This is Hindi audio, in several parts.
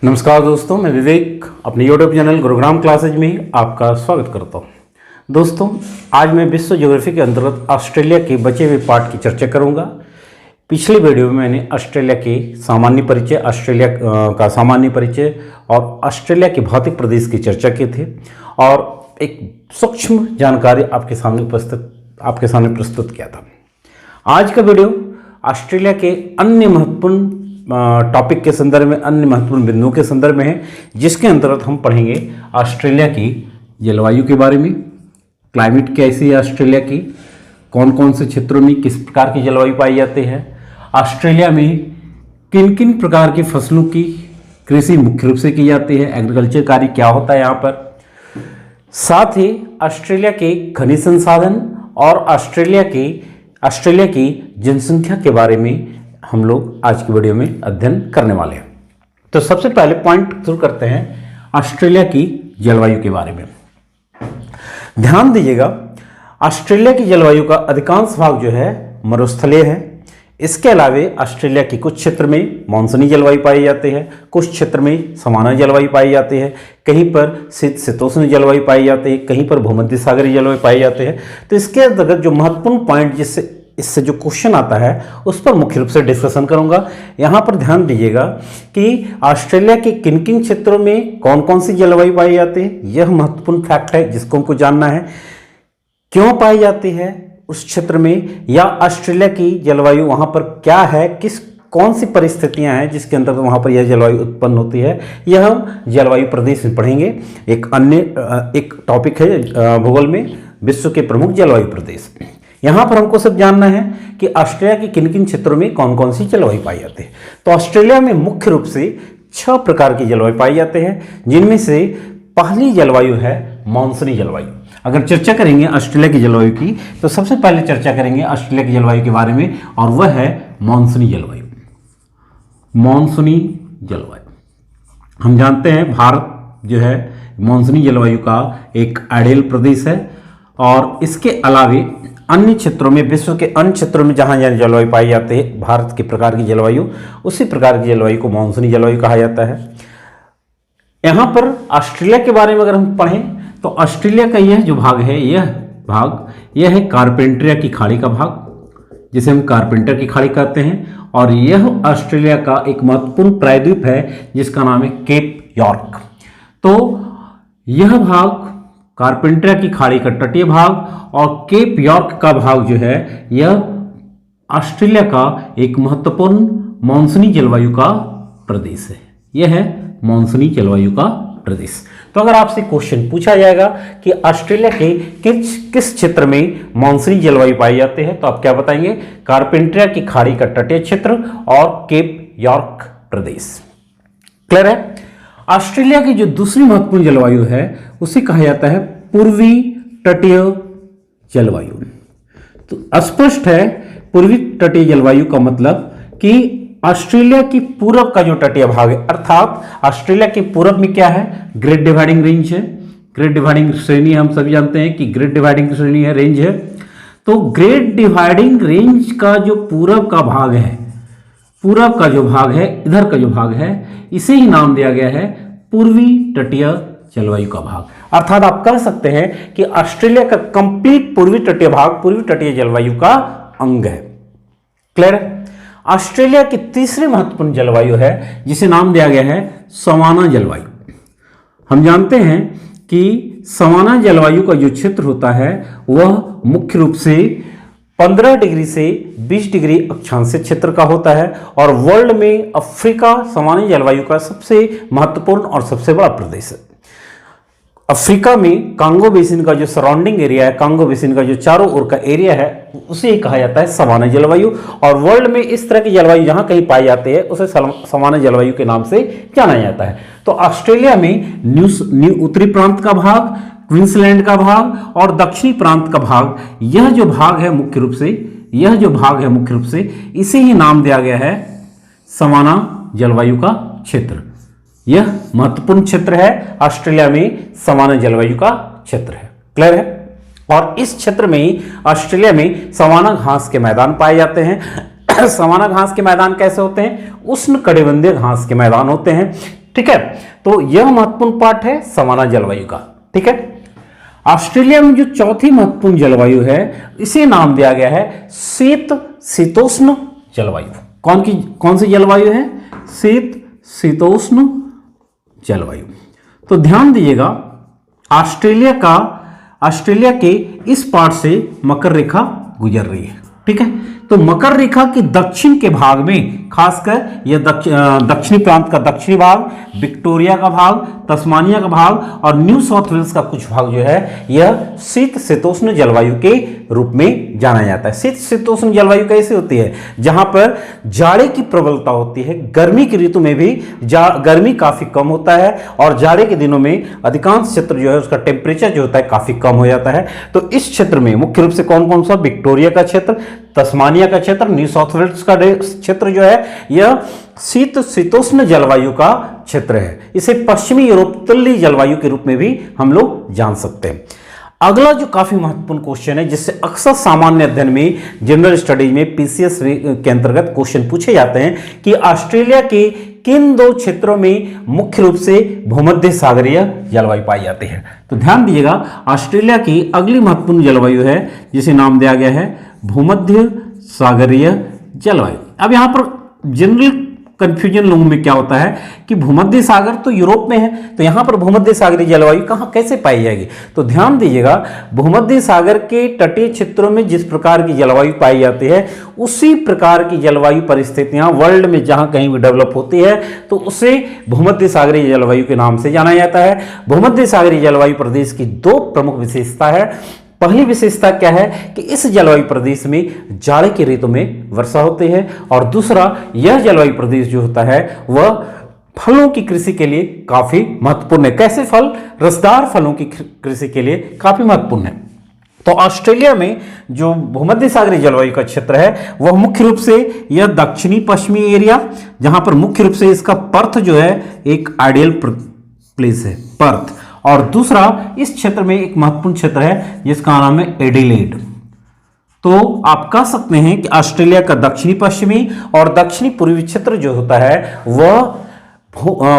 नमस्कार दोस्तों, मैं विवेक अपने यूट्यूब चैनल गुरुग्राम क्लासेज में आपका स्वागत करता हूं। दोस्तों, आज मैं विश्व ज्योग्राफी के अंतर्गत ऑस्ट्रेलिया के बचे हुए पार्ट की चर्चा करूंगा। पिछले वीडियो में मैंने ऑस्ट्रेलिया के सामान्य परिचय, ऑस्ट्रेलिया का सामान्य परिचय और ऑस्ट्रेलिया के भौतिक प्रदेश की चर्चा की थी और एक सूक्ष्म जानकारी आपके सामने प्रस्तुत किया था। आज का वीडियो ऑस्ट्रेलिया के अन्य महत्वपूर्ण टॉपिक के संदर्भ में, अन्य महत्वपूर्ण बिंदुओं के संदर्भ में है, जिसके अंतर्गत हम पढ़ेंगे ऑस्ट्रेलिया की जलवायु के बारे में। क्लाइमेट कैसी है ऑस्ट्रेलिया की, कौन कौन से क्षेत्रों में किस प्रकार की जलवायु पाई जाती है, ऑस्ट्रेलिया में किन किन प्रकार की फसलों की कृषि मुख्य रूप से की जाती है, एग्रीकल्चर कार्य क्या होता है यहाँ पर, साथ ही ऑस्ट्रेलिया के खनिज संसाधन और ऑस्ट्रेलिया की जनसंख्या के बारे में हम लोग आज की वीडियो में अध्ययन करने वाले हैं। तो सबसे पहले पॉइंट शुरू करते हैं ऑस्ट्रेलिया की जलवायु के बारे में। ध्यान दीजिएगा, ऑस्ट्रेलिया की जलवायु का अधिकांश भाग जो है मरुस्थलीय है। इसके अलावे ऑस्ट्रेलिया के कुछ क्षेत्र में मानसूनी जलवायु पाई जाती है, कुछ क्षेत्र में सामान्य जलवायु पाई जाती है, कहीं पर शीतोष्ण जलवायु पाई जाती है, कहीं पर भूमध्य सागरीय जलवायु पाई जाती है। तो इसके अंतर्गत जो महत्वपूर्ण पॉइंट इससे जो क्वेश्चन आता है उस पर मुख्य रूप से डिस्कशन करूंगा। यहाँ पर ध्यान दीजिएगा कि ऑस्ट्रेलिया के किन किन क्षेत्रों में कौन कौन सी जलवायु पाई जाती है, यह महत्वपूर्ण फैक्ट है जिसको हमको जानना है। क्यों पाई जाती है उस क्षेत्र में, या ऑस्ट्रेलिया की जलवायु वहाँ पर क्या है, कौन सी परिस्थितियाँ हैं जिसके अंतर्गत वहाँ पर यह जलवायु उत्पन्न होती है, यह हम जलवायु प्रदेश में पढ़ेंगे। एक टॉपिक है भूगोल में विश्व के प्रमुख जलवायु प्रदेश। यहाँ पर हमको सब जानना है कि ऑस्ट्रेलिया के किन किन क्षेत्रों में कौन कौन सी जलवायु पाई जाती है। तो ऑस्ट्रेलिया में मुख्य रूप से 6 प्रकार की जलवायु पाई जाते हैं, जिनमें से पहली जलवायु है मानसूनी जलवायु। अगर चर्चा करेंगे ऑस्ट्रेलिया की जलवायु की तो सबसे पहले चर्चा करेंगे ऑस्ट्रेलिया की जलवायु के बारे में, और वह है मानसूनी जलवायु। मानसूनी जलवायु हम जानते हैं भारत जो है मानसूनी जलवायु का एक आइडियल प्रदेश है, और इसके अलावे अन्य क्षेत्रों में, विश्व के अन्य क्षेत्रों में जहाँ जहाँ जलवायु पाई जाती है भारत के प्रकार की जलवायु, उसी प्रकार की जलवायु को मानसूनी जलवायु कहा जाता है। यहाँ पर ऑस्ट्रेलिया के बारे में अगर हम पढ़ें तो ऑस्ट्रेलिया का यह जो भाग है, यह है कारपेंटरिया की खाड़ी का भाग, जिसे हम कारपेंटर की खाड़ी कहते हैं। और यह ऑस्ट्रेलिया का एक महत्वपूर्ण प्रायद्वीप है जिसका नाम है केप यॉर्क। तो यह भाग कारपेंटरिया की खाड़ी का तटीय भाग और केप यॉर्क का भाग जो है, यह ऑस्ट्रेलिया का एक महत्वपूर्ण मानसूनी जलवायु का प्रदेश है। यह है मानसूनी जलवायु का प्रदेश। तो अगर आपसे क्वेश्चन पूछा जाएगा कि ऑस्ट्रेलिया के किस क्षेत्र में मानसूनी जलवायु पाई जाती है, तो आप क्या बताएंगे? कारपेंटरिया की खाड़ी का तटीय क्षेत्र और केप यॉर्क प्रदेश। क्लियर है? ऑस्ट्रेलिया की जो दूसरी महत्वपूर्ण जलवायु है उसे कहा जाता है पूर्वी तटीय जलवायु। तो स्पष्ट है, पूर्वी तटीय जलवायु का मतलब कि ऑस्ट्रेलिया की पूरब का जो तटीय भाग है, अर्थात ऑस्ट्रेलिया के पूरब में क्या है? ग्रेट डिवाइडिंग रेंज है, ग्रेट डिवाइडिंग श्रेणी। हम सभी जानते हैं कि ग्रेट डिवाइडिंग श्रेणी है, रेंज है। तो ग्रेट डिवाइडिंग रेंज का जो पूरब का भाग है, पूरब का जो भाग है, इधर का जो भाग है, इसे ही नाम दिया गया है पूर्वी तटीय जलवायु का भाग। अर्थात आप कह सकते हैं कि ऑस्ट्रेलिया का कंप्लीट पूर्वी तटीय भाग पूर्वी तटीय जलवायु का अंग है। क्लियर है? ऑस्ट्रेलिया की तीसरी महत्वपूर्ण जलवायु है जिसे नाम दिया गया है सवाना जलवायु। हम जानते हैं कि सवाना जलवायु का जो क्षेत्र होता है वह मुख्य रूप से 15 डिग्री से 20 डिग्री अक्षांशीय क्षेत्र का होता है, और वर्ल्ड में अफ्रीका सामान्य जलवायु का सबसे महत्वपूर्ण और सबसे बड़ा प्रदेश है। अफ्रीका में कांगो बेसिन का जो सराउंडिंग एरिया है, कांगो बेसिन का जो चारों ओर का एरिया है, उसे कहा जाता है सवाना जलवायु। और वर्ल्ड में इस तरह की जलवायु जहां कहीं पाई जाती है उसे सवाना जलवायु के नाम से जाना जाता है। तो ऑस्ट्रेलिया में न्यू उत्तरी प्रांत का भाग, क्वींसलैंड का भाग और दक्षिणी प्रांत का भाग, यह जो भाग है मुख्य रूप से इसे ही नाम दिया गया है सवाना जलवायु का क्षेत्र। यह महत्वपूर्ण क्षेत्र है, ऑस्ट्रेलिया में सवाना जलवायु का क्षेत्र है। क्लियर है? और इस क्षेत्र में ही ऑस्ट्रेलिया में सवाना घास के मैदान पाए जाते हैं। सवाना घास के मैदान कैसे होते हैं? उष्ण कटिबंधीय घास के मैदान होते हैं। ठीक है, तो यह महत्वपूर्ण पार्ट है सवाना जलवायु का। ठीक है, ऑस्ट्रेलिया में जो चौथी महत्वपूर्ण जलवायु है इसे नाम दिया गया है शीत शीतोष्ण जलवायु। कौन सी जलवायु है? शीत शीतोष्ण जलवायु। तो ध्यान दीजिएगा, ऑस्ट्रेलिया के इस पार्ट से मकर रेखा गुजर रही है। ठीक है, तो मकर रेखा के दक्षिण के भाग में, खासकर यह दक्षिणी प्रांत का दक्षिणी भाग, विक्टोरिया का भाग, तस्मानिया का भाग और न्यू साउथ वेल्स का कुछ भाग जो है यह शीत शीतोष्ण जलवायु के रूप में जाना जाता है। शीत शीतोष्ण जलवायु कैसे होती है? जहां पर जाड़े की प्रबलता होती है, गर्मी की ऋतु में भी गर्मी काफी कम होता है और जाड़े के दिनों में अधिकांश क्षेत्र जो है उसका टेम्परेचर जो होता है काफी कम हो जाता है। तो इस क्षेत्र में मुख्य रूप से कौन कौन सा? विक्टोरिया का क्षेत्र, तस्मानिया का क्षेत्र, न्यू साउथ वेल्स का क्षेत्र जो है यह शीत शीतोष्ण जलवायु का क्षेत्र है। इसे पश्चिमी यूरोप तुल्य जलवायु के रूप में भी हम लोग जान सकते हैं। अगला जो काफी महत्वपूर्ण क्वेश्चन है, जिससे अक्सर सामान्य अध्ययन में, जनरल स्टडीज में, पीसीएस के अंतर्गत क्वेश्चन पूछे जाते हैं कि ऑस्ट्रेलिया के किन दो क्षेत्रों में मुख्य रूप से भूमध्य सागरीय जलवायु पाई जाती है? तो ध्यान दीजिएगा, ऑस्ट्रेलिया की अगली महत्वपूर्ण जलवायु है जिसे नाम दिया गया है भूमध्य सागरीय जलवायु। अब यहां पर जनरल कंफ्यूजन लोगों में क्या होता है कि भूमध्य सागर तो यूरोप में है, तो यहां पर भूमध्य सागरीय जलवायु कहां कैसे पाई जाएगी? तो ध्यान दीजिएगा, भूमध्य सागर के तटीय क्षेत्रों में जिस प्रकार की जलवायु पाई जाती है उसी प्रकार की जलवायु परिस्थितियां वर्ल्ड में जहां कहीं भी डेवलप होती है तो उसे भूमध्य सागरीय जलवायु के नाम से जाना जाता है। भूमध्य सागरीय जलवायु प्रदेश की दो प्रमुख विशेषता है। पहली विशेषता क्या है कि इस जलवायु प्रदेश में जाड़े की ऋतु में वर्षा होती है और दूसरा, यह जलवायु प्रदेश जो होता है वह फलों की कृषि के लिए काफी महत्वपूर्ण है। कैसे फल? रसदार फलों की कृषि के लिए काफी महत्वपूर्ण है। तो ऑस्ट्रेलिया में जो भूमध्य सागरीय जलवायु का क्षेत्र है वह मुख्य रूप से यह दक्षिणी पश्चिमी एरिया, जहां पर मुख्य रूप से इसका पर्थ जो है एक आइडियल प्लेस है, पर्थ। और दूसरा, इस क्षेत्र में एक महत्वपूर्ण क्षेत्र है जिसका नाम है एडिलेड। तो आप कह सकते हैं कि ऑस्ट्रेलिया का दक्षिणी पश्चिमी और दक्षिणी पूर्वी क्षेत्र जो होता है वह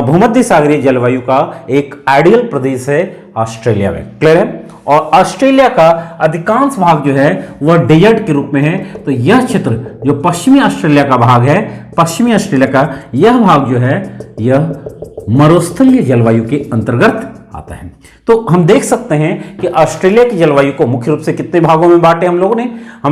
भूमध्य सागरीय जलवायु का एक आइडियल प्रदेश है ऑस्ट्रेलिया में। क्लियर है? और ऑस्ट्रेलिया का अधिकांश भाग जो है वह डेजर्ट के रूप में है। तो यह क्षेत्र जो पश्चिमी ऑस्ट्रेलिया का भाग है, पश्चिमी ऑस्ट्रेलिया का यह भाग जो है यह मरुस्थलीय जलवायु के अंतर्गत आता है। तो हम देख सकते हैं कि ऑस्ट्रेलिया की जलवायु को मुख्य रूप से कितने भागों में बांटे हम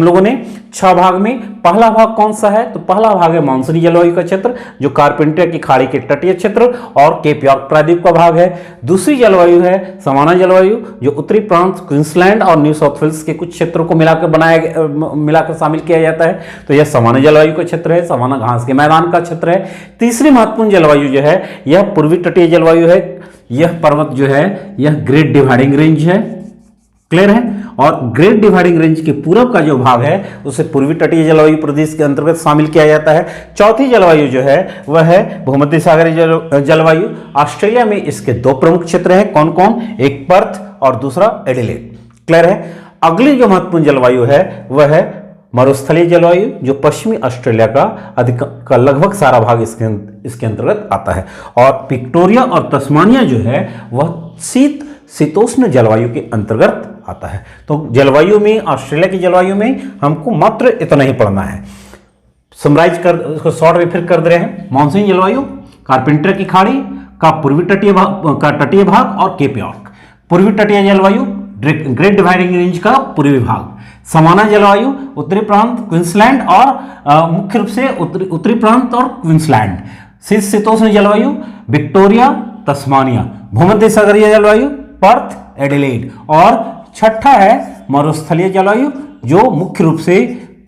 लोगों ने 6 भाग में। पहला भाग कौन सा है? तो पहला भाग है मानसूनी जलवायु का क्षेत्र जो कारपेंटर की खाड़ी के तटीय क्षेत्र और केप यॉर्क प्रायद्वीप का भाग है। दूसरी जलवायु है सवाना जलवायु जो उत्तरी प्रांत, क्वींसलैंड और न्यू साउथ वेल्स के कुछ क्षेत्रों को मिलाकर शामिल किया जाता है। तो यह सवाना जलवायु का क्षेत्र है, सवाना घास के मैदान का क्षेत्र है। तीसरी महत्वपूर्ण जलवायु जो है यह पूर्वी तटीय जलवायु है। यह पर्वत जो है यह ग्रेट डिवाइडिंग रेंज है। क्लियर है? और ग्रेट डिवाइडिंग रेंज के पूरब का जो भाग है उसे पूर्वी तटीय जलवायु प्रदेश के अंतर्गत शामिल किया जाता है। चौथी जलवायु जो है वह है भूमध्य सागरीय जलवायु। ऑस्ट्रेलिया में इसके 2 प्रमुख क्षेत्र हैं। कौन कौन? एक पर्थ और दूसरा एडिलेड। क्लियर है? अगली जो महत्वपूर्ण जलवायु है वह है मरुस्थलीय जलवायु जो पश्चिमी ऑस्ट्रेलिया का लगभग सारा भाग इसके अंतर्गत आता है। और विक्टोरिया और तस्मानिया जो है वह शीत शीतोष्ण जलवायु के अंतर्गत आता है। तो जलवायु में, ऑस्ट्रेलिया की जलवायु में हमको मात्र इतना ही पढ़ना है। समराइज कर इसको शॉर्ट में फिर कर दे रहे हैं। मानसूनी जलवायु कारपेंटर की खाड़ी का पूर्वी तटीय भाग और केप यॉर्क। पूर्वी तटीय जलवायु ग्रेट डिवाइडिंग रेंज का पूर्वी भाग। सवाना जलवायु उत्तरी प्रांत, क्वींसलैंड और मुख्य रूप से उत्तरी प्रांत और क्वींसलैंड। शीत शीतोष्ण जलवायु विक्टोरिया, तस्मानिया। भूमध्य सागरीय जलवायु पर्थ, एडिलेड। और छठा है मरुस्थलीय जलवायु जो मुख्य रूप से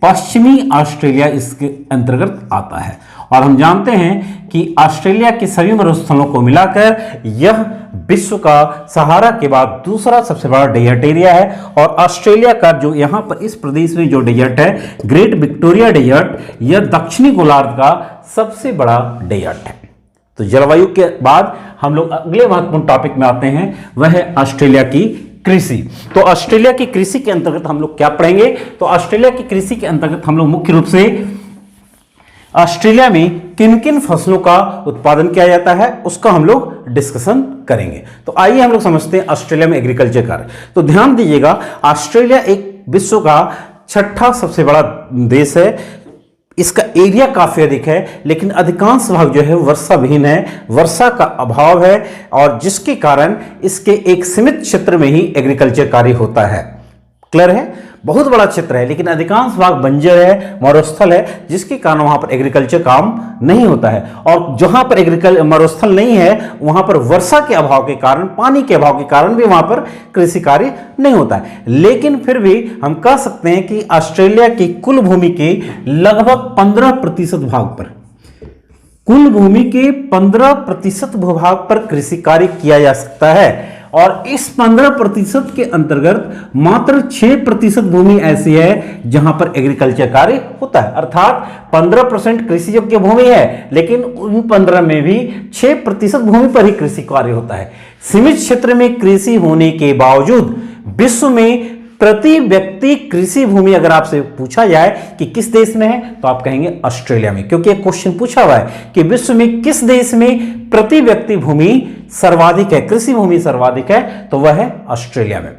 पश्चिमी ऑस्ट्रेलिया इसके अंतर्गत आता है। और हम जानते हैं कि ऑस्ट्रेलिया के सभी मरुस्थलों को मिलाकर यह विश्व का सहारा के बाद दूसरा सबसे बड़ा डेजर्ट एरिया है। और ऑस्ट्रेलिया का जो यहाँ पर इस प्रदेश में जो डेजर्ट है ग्रेट विक्टोरिया डेजर्ट, यह दक्षिणी गोलार्ध का सबसे बड़ा डेजर्ट है। तो जलवायु के बाद हम लोग अगले महत्वपूर्ण टॉपिक में आते हैं, वह है ऑस्ट्रेलिया की कृषि। तो ऑस्ट्रेलिया की कृषि के अंतर्गत हम लोग क्या पढ़ेंगे? तो ऑस्ट्रेलिया की कृषि के अंतर्गत हम लोग मुख्य रूप से ऑस्ट्रेलिया में किन किन फसलों का उत्पादन किया जाता है उसका हम लोग डिस्कशन करेंगे। तो आइए हम लोग समझते हैं ऑस्ट्रेलिया में एग्रीकल्चर कार्य। तो ध्यान दीजिएगा, ऑस्ट्रेलिया एक विश्व का छठा सबसे बड़ा देश है। इसका एरिया काफी अधिक है, लेकिन अधिकांश भाग जो है वर्षा विहीन है, वर्षा का अभाव है, और जिसके कारण इसके एक सीमित क्षेत्र में ही एग्रीकल्चर कार्य होता है। क्लियर है? बहुत बड़ा क्षेत्र है, लेकिन अधिकांश भाग बंजर है, मरुस्थल है, जिसके कारण वहां पर एग्रीकल्चर काम नहीं होता है। और जहां पर मरुस्थल नहीं है, वहां पर वर्षा के अभाव के कारण, पानी के अभाव के कारण भी वहां पर कृषि कार्य नहीं होता है। लेकिन फिर भी हम कह सकते हैं कि ऑस्ट्रेलिया की कुल भूमि के लगभग 15% भाग पर, कुल भूमि के 15% भूभाग पर कृषि कार्य किया जा सकता है। और इस 15% के अंतर्गत मात्र 6% भूमि ऐसी है जहां पर एग्रीकल्चर कार्य होता है। अर्थात 15% कृषि योग्य भूमि है, लेकिन उन 15 में भी 6% भूमि पर ही कृषि कार्य होता है। सीमित क्षेत्र में कृषि होने के बावजूद विश्व में प्रति व्यक्ति कृषि भूमि अगर आपसे पूछा जाए कि किस देश में है, तो आप कहेंगे ऑस्ट्रेलिया में, क्योंकि एक क्वेश्चन पूछा हुआ है कि विश्व में किस देश में प्रति व्यक्ति भूमि सर्वाधिक है, कृषि भूमि सर्वाधिक है, तो वह है ऑस्ट्रेलिया में।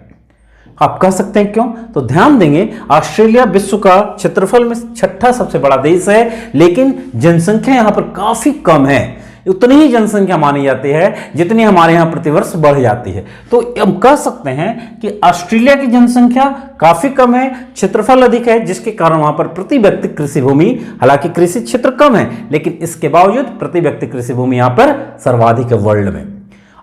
आप कह सकते हैं क्यों? तो ध्यान देंगे, ऑस्ट्रेलिया विश्व का क्षेत्रफल में छठा सबसे बड़ा देश है, लेकिन जनसंख्या यहां पर काफी कम है। उतनी ही जनसंख्या मानी जाती है जितनी हमारे यहां प्रतिवर्ष बढ़ जाती है। तो हम कह सकते हैं कि ऑस्ट्रेलिया की जनसंख्या काफी कम है, क्षेत्रफल अधिक है, जिसके कारण वहां पर प्रति व्यक्ति कृषि भूमि, हालांकि कृषि क्षेत्र कम है, लेकिन इसके बावजूद प्रति व्यक्ति कृषि भूमि यहां पर सर्वाधिक है वर्ल्ड में।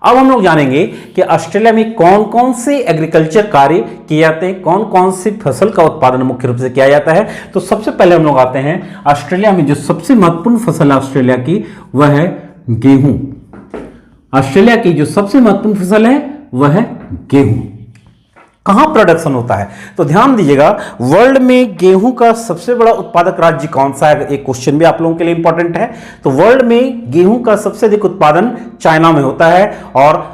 अब हम लोग जानेंगे कि ऑस्ट्रेलिया में कौन कौन से एग्रीकल्चर कार्य किए जाते हैं, कौन कौन सी फसल का उत्पादन मुख्य रूप से किया जाता है। तो सबसे पहले हम लोग आते हैं ऑस्ट्रेलिया में जो सबसे महत्वपूर्ण फसल है ऑस्ट्रेलिया की, वह है गेहूं। ऑस्ट्रेलिया की जो सबसे महत्वपूर्ण फसल है वह है गेहूं। कहां प्रोडक्शन होता है? तो ध्यान दीजिएगा, वर्ल्ड में गेहूं का सबसे बड़ा उत्पादक राज्य कौन सा है? एक क्वेश्चन भी आप लोगों के लिए इंपॉर्टेंट है। तो वर्ल्ड में गेहूं का सबसे अधिक उत्पादन चाइना में होता है। और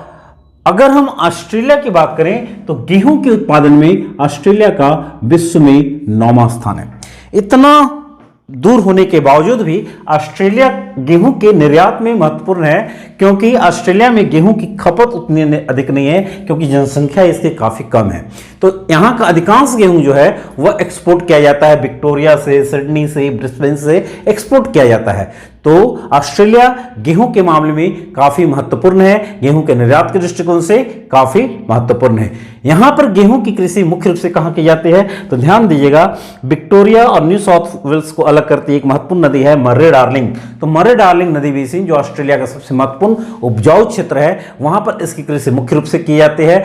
अगर हम ऑस्ट्रेलिया की बात करें तो गेहूं के उत्पादन में ऑस्ट्रेलिया का विश्व में 9वां स्थान है। इतना दूर होने के बावजूद भी ऑस्ट्रेलिया गेहूं के निर्यात में महत्वपूर्ण है, क्योंकि ऑस्ट्रेलिया में गेहूं की खपत उतनी अधिक नहीं है, क्योंकि जनसंख्या इसकी काफी कम है। तो यहां का अधिकांश गेहूं जो है वह एक्सपोर्ट किया जाता है, विक्टोरिया से, सिडनी से, ब्रिस्बेन से एक्सपोर्ट किया जाता है। तो ऑस्ट्रेलिया गेहूं के मामले में काफी महत्वपूर्ण है, गेहूं के निर्यात के दृष्टिकोण से काफी महत्वपूर्ण है। यहां पर गेहूं की कृषि मुख्य रूप से कहां की जाती है? तो ध्यान दीजिएगा, विक्टोरिया और न्यू साउथ वेल्स को अलग करती एक महत्वपूर्ण नदी है मर्रे डार्लिंग। तो मर्रे डार्लिंग नदी बेसिन जो ऑस्ट्रेलिया का सबसे महत्वपूर्ण उपजाऊ क्षेत्र है, वहां पर इसकी कृषि मुख्य रूप से की जाती है।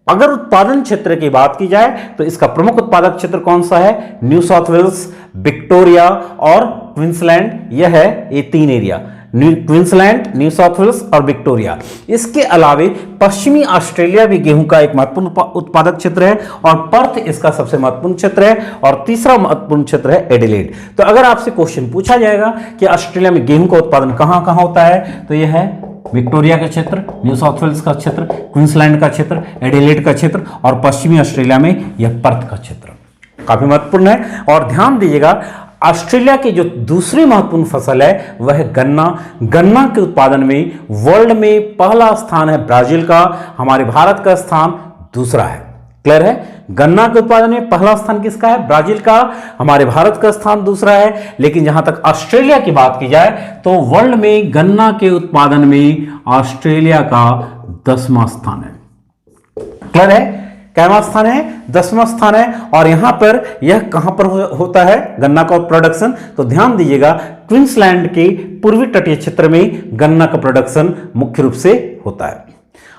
अगर उत्पादन क्षेत्र की बात की जाए तो इसका प्रमुख उत्पादक क्षेत्र कौन सा है? न्यू साउथ वेल्स, विक्टोरिया और क्वींसलैंड। यह है ये 3 area, Queensland, New South Wales और विक्टोरिया। इसके अलावे पश्चिमी ऑस्ट्रेलिया भी गेहूं का एक महत्वपूर्ण उत्पादक क्षेत्र है, और पर्थ इसका सबसे महत्वपूर्ण क्षेत्र है, और तीसरा महत्वपूर्ण क्षेत्र है एडिलेड। तो अगर आपसे क्वेश्चन पूछा जाएगा कि ऑस्ट्रेलिया में गेहूं का उत्पादन कहां कहां होता है, तो यह है विक्टोरिया का क्षेत्र, न्यू साउथ वेल्स का क्षेत्र, क्वींसलैंड का क्षेत्र, एडिलेड का क्षेत्र, और पश्चिमी ऑस्ट्रेलिया में यह पर्थ का क्षेत्र काफी महत्वपूर्ण है। और ध्यान दीजिएगा, ऑस्ट्रेलिया की जो दूसरी महत्वपूर्ण फसल है वह है गन्ना। गन्ना के उत्पादन में वर्ल्ड में पहला स्थान है ब्राजील का, हमारे भारत का स्थान दूसरा है। क्लियर है? गन्ना के उत्पादन में पहला स्थान किसका है? ब्राजील का, हमारे भारत का स्थान दूसरा है। लेकिन जहां तक ऑस्ट्रेलिया की बात की जाए तो वर्ल्ड में गन्ना के उत्पादन में ऑस्ट्रेलिया का 10वां स्थान है। क्लियर है? कैवा स्थान है? 10वां स्थान है। और यहां पर यह कहां पर होता है गन्ना का प्रोडक्शन? तो ध्यान दीजिएगा, क्वींसलैंड के पूर्वी तटीय क्षेत्र में गन्ना का प्रोडक्शन मुख्य रूप से होता है।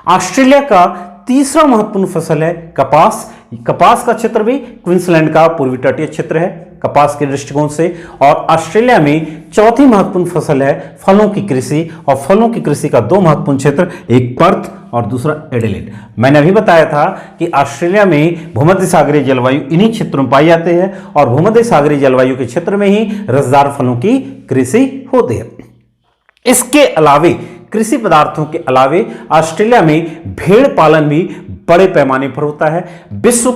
ऑस्ट्रेलिया का तीसरा महत्वपूर्ण फसल है कपास। कपास का क्षेत्र भी क्वींसलैंड का पूर्वी तटीय क्षेत्र है कपास के दृष्टिकोण से। और ऑस्ट्रेलिया में चौथी महत्वपूर्ण फसल है फलों की कृषि, और फलों की कृषि का 2 महत्वपूर्ण क्षेत्र, एक पर्थ और दूसरा एडिलेड। मैंने अभी बताया था कि ऑस्ट्रेलिया में भूमध्य सागरीय जलवायु इन्हीं क्षेत्रों में पाई जाती है, और भूमध्य सागरीय जलवायु के क्षेत्र में ही रसदार फलों की कृषि होती है। इसके अलावे कृषि पदार्थों के अलावे ऑस्ट्रेलिया में भेड़ पालन भी बड़े पैमाने पर होता है। विश्व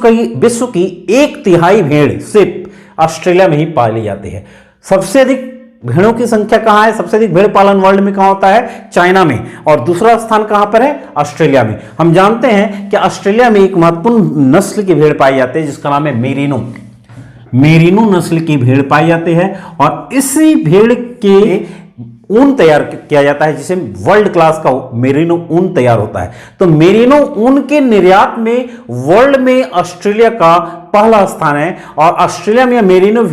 की 1/3 भेड़ सिर्फ ऑस्ट्रेलिया में ही पाली जाती है। सबसे अधिक भेड़ों की संख्या कहां है, सबसे अधिक भेड़ पालन वर्ल्ड में कहां होता है, चाइना में, और दूसरा स्थान कहां पर है, ऑस्ट्रेलिया में। हम जानते हैं कि ऑस्ट्रेलिया में एक महत्वपूर्ण नस्ल की भेड़ पाई जाती है जिसका नाम है मेरिनो। मेरिनो नस्ल की भेड़ पाई जाती है और इसी भेड़ के ऊन तैयार किया जाता है जिसे वर्ल्ड क्लास का मेरिनो ऊन तैयार होता है। तो मेरिनो ऊन के निर्यात में वर्ल्ड में ऑस्ट्रेलिया का पहला स्थान है। और ऑस्ट्रेलिया में मेरिनो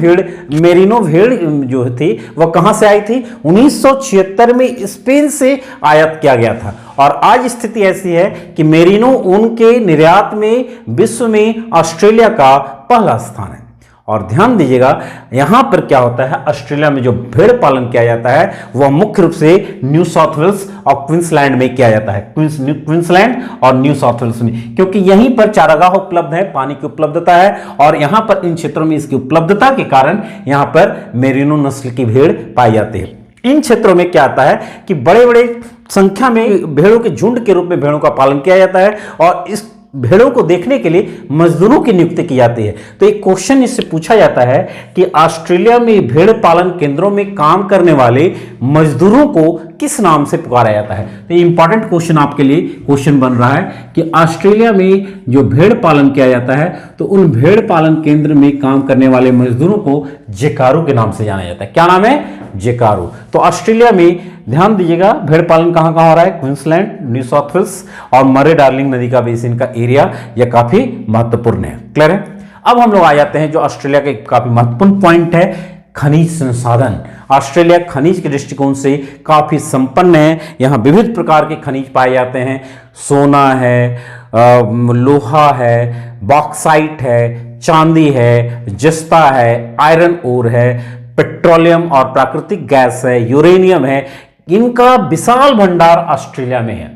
भेड़ जो थी वह कहां से आई थी, 1976 में स्पेन से आयात किया गया था। और आज स्थिति ऐसी है कि मेरिनो ऊन के निर्यात में विश्व में ऑस्ट्रेलिया का पहला स्थान है। और ध्यान दीजिएगा यहां पर क्या होता है, ऑस्ट्रेलिया में जो भेड़ पालन किया जाता है वह मुख्य रूप से न्यू साउथ वेल्स और क्वींसलैंड में किया जाता है, क्वींसलैंड और न्यू साउथ वेल्स में, क्योंकि यहीं पर चारागाह उपलब्ध है, पानी की उपलब्धता है और यहां पर इन क्षेत्रों में इसकी उपलब्धता के कारण यहां पर मेरिनो नस्ल की भेड़ पाई जाती है। इन क्षेत्रों में क्या आता है कि बड़े बड़े संख्या में भेड़ों के झुंड के रूप में भेड़ों का पालन किया जाता है और इस भेड़ों को देखने के लिए मजदूरों की नियुक्ति की जाती है। तो एक क्वेश्चन इससे पूछा जाता है कि ऑस्ट्रेलिया में भेड़ पालन केंद्रों में काम करने वाले मजदूरों को किस नाम से पुकारा जाता है। तो इंपॉर्टेंट क्वेश्चन आपके लिए क्वेश्चन बन रहा है कि ऑस्ट्रेलिया में जो भेड़ पालन किया जाता है तो उन भेड़ पालन केंद्र में काम करने वाले मजदूरों को जेकारू के नाम से जाना जाता है। क्या नाम है, जेकारू। तो ऑस्ट्रेलिया में ध्यान दीजिएगा भेड़ पालन कहां कहां हो रहा है, क्वींसलैंड, न्यू साउथ वेल्स और मरे डार्लिंग नदी का बेसिन का एरिया, यह काफी महत्वपूर्ण है। क्लियर है। अब हम लोग आ जाते हैं जो ऑस्ट्रेलिया का काफी महत्वपूर्ण पॉइंट है, खनिज संसाधन। ऑस्ट्रेलिया खनिज के दृष्टिकोण से काफी संपन्न है। यहां विविध प्रकार के खनिज पाए जाते हैं, सोना है, लोहा है, बॉक्साइट है, चांदी है, जस्ता है, आयरन ओर है, पेट्रोलियम और प्राकृतिक गैस है, यूरेनियम है। इनका विशाल भंडार ऑस्ट्रेलिया में है।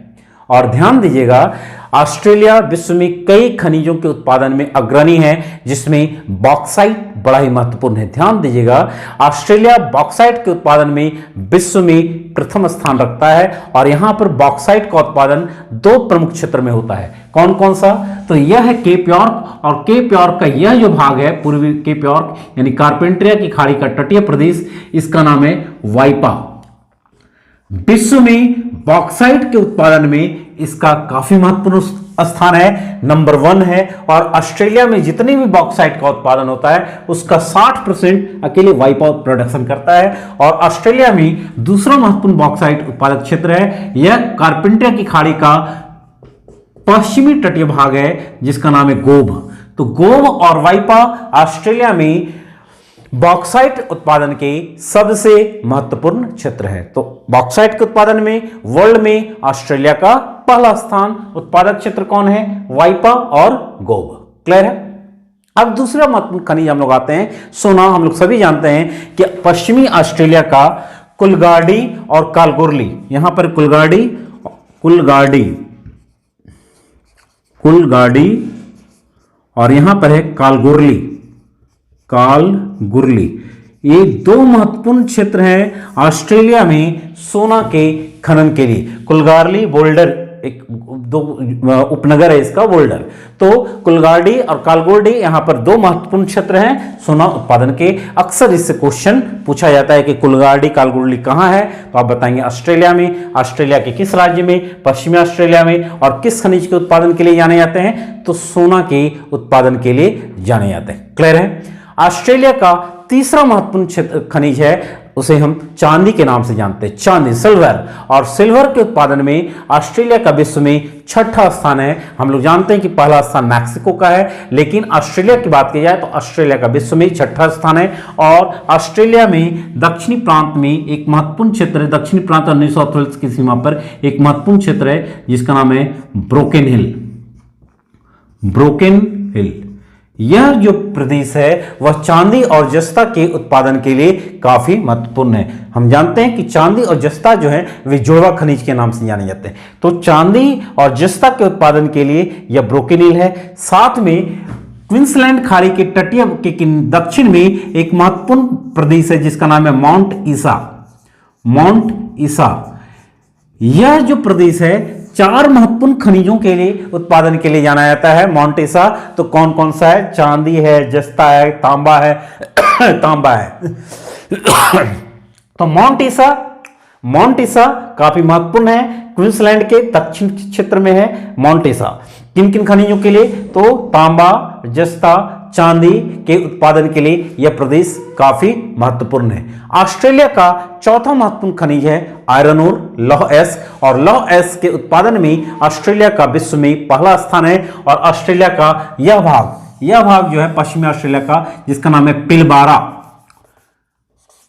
और ध्यान दीजिएगा ऑस्ट्रेलिया विश्व में कई खनिजों के उत्पादन में अग्रणी है जिसमें बॉक्साइट बड़ा ही महत्वपूर्ण है। ध्यान दीजिएगा ऑस्ट्रेलिया बॉक्साइट के उत्पादन में विश्व में प्रथम स्थान रखता है और यहां पर बॉक्साइट का उत्पादन दो प्रमुख क्षेत्र में होता है। कौन कौन सा, तो यह है केप यॉर्क, और केप यॉर्क का यह जो भाग है पूर्वी केप यॉर्क यानी कारपेंटरिया की खाड़ी का तटीय प्रदेश, इसका नाम है वाइपा। विश्व में बॉक्साइट के उत्पादन में इसका काफी महत्वपूर्ण स्थान है, नंबर 1 है। और ऑस्ट्रेलिया में जितने भी बॉक्साइट का उत्पादन होता है उसका 60% अकेले वाइपा प्रोडक्शन करता है। और ऑस्ट्रेलिया में दूसरा महत्वपूर्ण बॉक्साइट उत्पादक क्षेत्र है, यह कारपेंटरिया की खाड़ी का पश्चिमी तटीय भाग है जिसका नाम है गोब। तो गोब और वाइपा ऑस्ट्रेलिया में बॉक्साइट उत्पादन के सबसे महत्वपूर्ण क्षेत्र है। तो बॉक्साइट के उत्पादन में वर्ल्ड में ऑस्ट्रेलिया का पहला स्थान, उत्पादक क्षेत्र कौन है, वाइपा और गोब। क्लियर है। अब दूसरा महत्वपूर्ण खनिज हम लोग आते हैं, सोना। हम लोग सभी जानते हैं कि पश्चिमी ऑस्ट्रेलिया का कुलगार्डी और कालगोरली, यहां पर कुलगार्डी और यहां पर है कालगुरली, ये दो महत्वपूर्ण क्षेत्र हैं ऑस्ट्रेलिया में सोना के खनन के लिए। कुलगार्ली बोल्डर एक दो उपनगर है इसका, बोल्डर। तो कुलगार्डी और कालगोरडी यहां पर दो महत्वपूर्ण क्षेत्र हैं सोना उत्पादन के। अक्सर इससे क्वेश्चन पूछा जाता है कि कुलगार्डी कालगोरडी कहां है, तो आप बताएंगे ऑस्ट्रेलिया में। ऑस्ट्रेलिया के किस राज्य में, पश्चिमी ऑस्ट्रेलिया में। और किस खनिज के उत्पादन के लिए जाने जाते हैं, तो सोना के उत्पादन के लिए जाने जाते हैं। क्लियर है। ऑस्ट्रेलिया का तीसरा महत्वपूर्ण खनिज है, उसे हम चांदी के नाम से जानते हैं, चांदी, सिल्वर। और सिल्वर के उत्पादन में ऑस्ट्रेलिया का विश्व में छठा स्थान है। हम लोग जानते हैं कि पहला स्थान मैक्सिको का है, लेकिन ऑस्ट्रेलिया की बात की जाए तो ऑस्ट्रेलिया का विश्व में छठा स्थान है। और ऑस्ट्रेलिया में दक्षिणी प्रांत में एक महत्वपूर्ण क्षेत्र है, दक्षिणी प्रांत और न्यू साउथ वेल्स की सीमा पर एक महत्वपूर्ण क्षेत्र है जिसका नाम है ब्रोकेन हिल। यह जो प्रदेश है वह चांदी और जस्ता के उत्पादन के लिए काफी महत्वपूर्ण है। हम जानते हैं कि चांदी और जस्ता जो है वे जुड़वा खनिज के नाम से जाने जाते हैं। तो चांदी और जस्ता के उत्पादन के लिए यह ब्रोकेन हिल है। साथ में क्वींसलैंड खाड़ी के तटीय के दक्षिण में एक महत्वपूर्ण प्रदेश है जिसका नाम है माउंट ईसा। यह जो प्रदेश है 4 महत्वपूर्ण खनिजों के लिए उत्पादन के लिए जाना जाता है माउंट ईसा। तो कौन कौन सा है, चांदी है, जस्ता है, तांबा है तो माउंट ईसा काफी महत्वपूर्ण है, क्वींसलैंड के दक्षिण क्षेत्र में है माउंट ईसा। किन किन खनिजों के लिए? तो तांबा, जस्ता, चांदी के उत्पादन के लिए यह प्रदेश काफी महत्वपूर्ण है। ऑस्ट्रेलिया का चौथा महत्वपूर्ण खनिज है आयरन ओर, लौह एस, और लौह एस के उत्पादन में ऑस्ट्रेलिया का विश्व में पहला स्थान है। और ऑस्ट्रेलिया का यह भाग जो है पश्चिमी ऑस्ट्रेलिया का, जिसका नाम है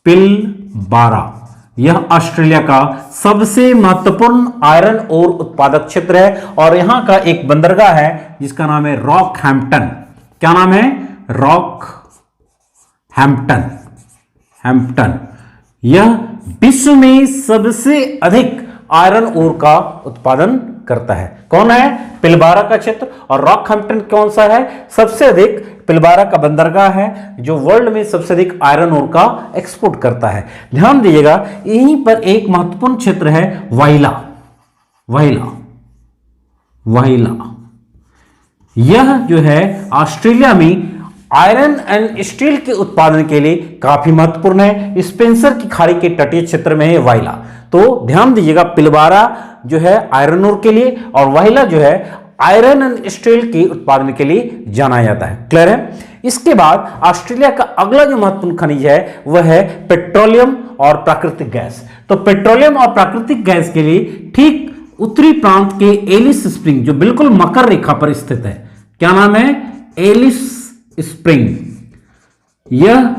पिलबारा, यह ऑस्ट्रेलिया का सबसे महत्वपूर्ण आयरन ओर उत्पादक क्षेत्र है। और यहां का एक बंदरगाह है जिसका नाम है रॉकहैम्पटन। क्या नाम है? रॉकहैम्पटन। यह विश्व में सबसे अधिक आयरन ओर का उत्पादन करता है। कौन है? पिलबारा का क्षेत्र। और रॉकहैम्पटन कौन सा है? सबसे अधिक पिलबारा का बंदरगाह है जो वर्ल्ड में सबसे अधिक आयरन ओर का एक्सपोर्ट करता है। ध्यान दीजिएगा, यहीं पर एक महत्वपूर्ण क्षेत्र है वाइला। यह जो है ऑस्ट्रेलिया में आयरन एंड स्टील के उत्पादन के लिए काफी महत्वपूर्ण है। स्पेंसर की खाड़ी के तटीय क्षेत्र में है वाइला। तो ध्यान दीजिएगा, पिलबारा जो है आयरन ओर के लिए और वाइला जो है आयरन एंड स्टील के उत्पादन के लिए जाना जाता है। क्लियर है? इसके बाद ऑस्ट्रेलिया का अगला जो महत्वपूर्ण खनिज है वह है पेट्रोलियम और प्राकृतिक गैस। तो पेट्रोलियम और प्राकृतिक गैस के लिए ठीक उत्तरी प्रांत के एलिस स्प्रिंग, जो बिल्कुल मकर रेखा पर स्थित है, क्या नाम है? Alice spring. यह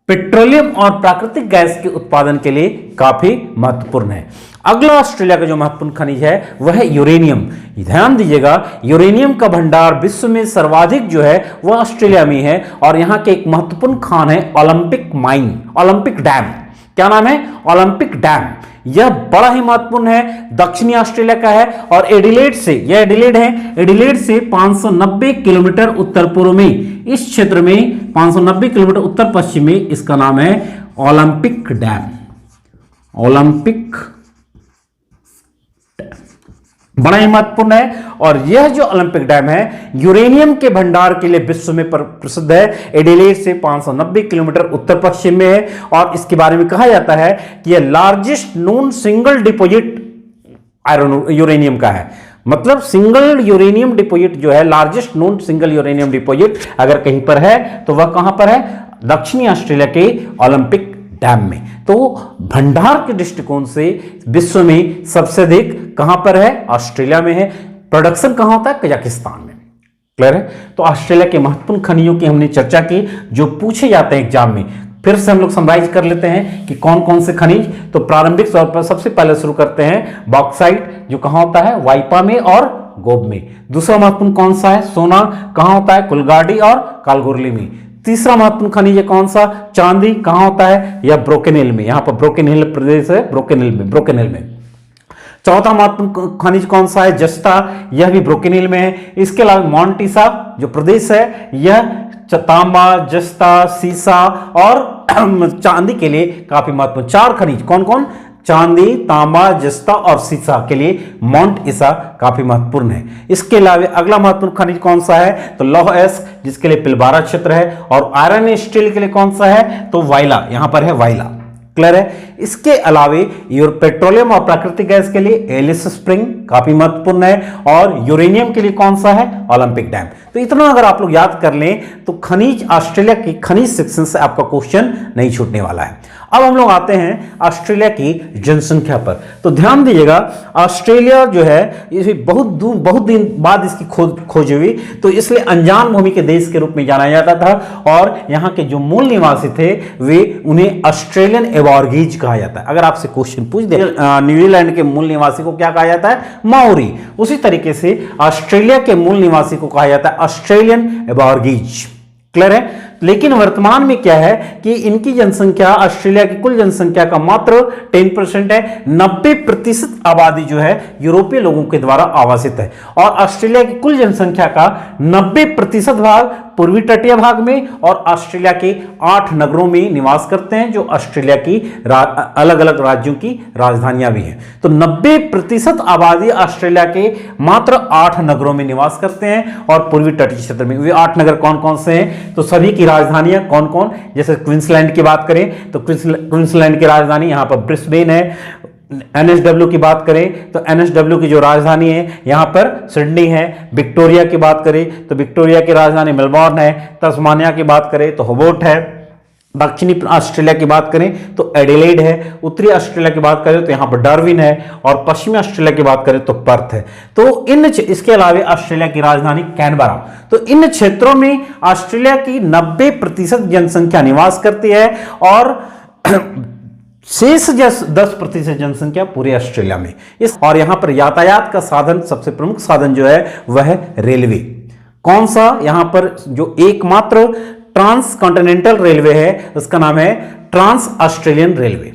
पेट्रोलियम और प्राकृतिक गैस के उत्पादन के लिए काफी महत्वपूर्ण है। अगला ऑस्ट्रेलिया का जो महत्वपूर्ण खनिज है वह है यूरेनियम। ध्यान दीजिएगा, यूरेनियम का भंडार विश्व में सर्वाधिक जो है वह ऑस्ट्रेलिया में है। और यहां के एक महत्वपूर्ण खान है ओलंपिक डैम। क्या नाम है? Olympic dam. यह बड़ा ही महत्वपूर्ण है, दक्षिणी ऑस्ट्रेलिया का है। और एडिलेड से 590 किलोमीटर उत्तर पूर्व में, इस क्षेत्र में 590 किलोमीटर उत्तर पश्चिम में इसका नाम है ओलंपिक डैम। बड़ा ही महत्वपूर्ण है। और यह जो ओलंपिक डैम है यूरेनियम के भंडार के लिए विश्व में प्रसिद्ध है। एडिलेड से 590 किलोमीटर उत्तर पश्चिम में है। और इसके बारे में कहा जाता है कि यह largest known single deposit iron uranium का है। मतलब सिंगल यूरेनियम डिपोजिट जो है, largest known single uranium deposit अगर कहीं पर है तो वह कहां पर है? दक्षिणी ऑस्ट्रेलिया के ओलंपिक डैम में। तो भंडार के दृष्टिकोण से विश्व में सबसे अधिक कहां पर है? ऑस्ट्रेलिया में है। प्रोडक्शन कहां होता है? कजाकिस्तान में। क्लियर है? तो ऑस्ट्रेलिया के महत्वपूर्ण खनिजों की हमने चर्चा की जो पूछे जाते हैं एग्जाम में। फिर से हम लोग समराइज कर लेते हैं कि कौन कौन से खनिज। तो प्रारंभिक तौर पर सबसे पहले शुरू करते हैं बॉक्साइट, जो कहां होता है? वाइपा में और गोब में। दूसरा महत्वपूर्ण कौन सा है? सोना, कहां होता है? कुलगाडी और कालगोरली में। तीसरा महत्वपूर्ण खनिज है कौन सा? चांदी, कहां होता है? यह ब्रोकन हिल में। यहां पर ब्रोकन हिल प्रदेश है, ब्रोकन हिल में। चौथा महत्वपूर्ण खनिज कौन सा है? जस्ता, यह भी ब्रोकन हिल में है। इसके अलावा माउंट ईसा जो प्रदेश है, यह तांबा, जस्ता, सीसा और चांदी के लिए काफी महत्वपूर्ण। चार खनिज कौन कौन? चांदी, तांबा, जस्ता और सीसा के लिए माउंट ईसा काफी महत्वपूर्ण है। इसके अलावा अगला महत्वपूर्ण खनिज कौन सा है? तो लौह एस, जिसके लिए पिलबारा क्षेत्र है। और आयरन स्टील के लिए कौन सा है? तो वाइला, यहां पर है वाइला। क्लियर है? इसके अलावे पेट्रोलियम और प्राकृतिक गैस के लिए एलिस स्प्रिंग काफी महत्वपूर्ण है। और यूरेनियम के लिए कौन सा है? Olympic dam. तो इतना अगर आप लोग याद कर लें तो खनिज, ऑस्ट्रेलिया की खनिज सेक्शन से आपका क्वेश्चन नहीं छूटने वाला है। अब हम लोग आते हैं ऑस्ट्रेलिया की जनसंख्या पर। तो ध्यान दीजिएगा, ऑस्ट्रेलिया जो है ये बहुत दिन बाद इसकी खोज हुई, तो इसलिए अनजान भूमि के देश के रूप में जाना जाता था। और यहाँ के जो मूल निवासी थे वे उन्हें ऑस्ट्रेलियन एबॉर्गीज कहा जाता है। अगर आपसे क्वेश्चन पूछ दे न्यूजीलैंड के मूल निवासी को क्या कहा जाता है? माओरी। उसी तरीके से ऑस्ट्रेलिया के मूल निवासी को कहा जाता है ऑस्ट्रेलियन एबॉर्गीज। क्लियर है? लेकिन वर्तमान में क्या है कि इनकी जनसंख्या ऑस्ट्रेलिया की कुल जनसंख्या का मात्र 10% है। 90% आबादी जो है यूरोपीय लोगों के द्वारा आवासित है। और ऑस्ट्रेलिया की कुल जनसंख्या का 90% भाग पूर्वी तटीय भाग में और ऑस्ट्रेलिया के 8 नगरों में निवास करते हैं, जो ऑस्ट्रेलिया की अलग अलग राज्यों की राजधानियां भी हैं। तो 90% आबादी ऑस्ट्रेलिया के मात्र 8 नगरों में निवास करते हैं और पूर्वी तटीय क्षेत्र में। वे 8 नगर कौन कौन से हैं, तो सभी की राजधानियां कौन कौन, जैसे क्वींसलैंड की बात करें तो क्वींसलैंड की राजधानी यहां पर ब्रिस्बेन है। एनएसडब्ल्यू की बात करें तो एनएसडब्ल्यू की जो राजधानी है यहां पर सिडनी है। विक्टोरिया की बात करें तो विक्टोरिया की राजधानी मेलबॉर्न है। तस्मानिया की बात करें तो होबार्ट है। दक्षिणी ऑस्ट्रेलिया की बात करें तो एडिलेड है। उत्तरी ऑस्ट्रेलिया की बात करें तो यहां पर डार्विन है और पश्चिमी ऑस्ट्रेलिया की बात करें तो पर्थ है। तो इसके अलावा ऑस्ट्रेलिया की राजधानी कैनबरा। तो इन क्षेत्रों में ऑस्ट्रेलिया की 90% जनसंख्या निवास करती है और शेष 10% जनसंख्या पूरे ऑस्ट्रेलिया में। और यहां पर यातायात का साधन, सबसे प्रमुख साधन जो है वह है रेलवे। कौन सा, यहां पर जो एकमात्र ट्रांस कॉन्टिनेंटल रेलवे है उसका नाम है ट्रांस ऑस्ट्रेलियन रेलवे।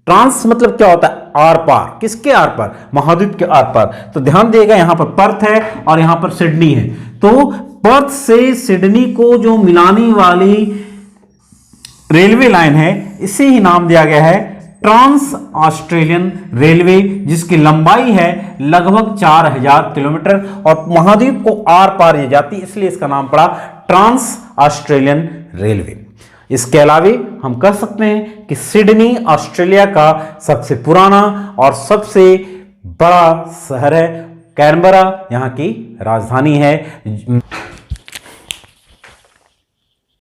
ट्रांस मतलब क्या होता है, आर पार। किसके आर पार, महाद्वीप के आर पार। तो ध्यान दिएगा यहां पर पर्थ है और यहां पर सिडनी है। तो पर्थ से सिडनी को जो मिलाने वाली रेलवे लाइन है इसे ही नाम दिया गया है ट्रांस ऑस्ट्रेलियन रेलवे, जिसकी लंबाई है लगभग 4000 किलोमीटर और महाद्वीप को आर पार ये जाती, इसलिए इसका नाम पड़ा ट्रांस ऑस्ट्रेलियन रेलवे। इसके अलावा हम कह सकते हैं कि सिडनी ऑस्ट्रेलिया का सबसे पुराना और सबसे बड़ा शहर है। कैनबरा यहाँ की राजधानी है।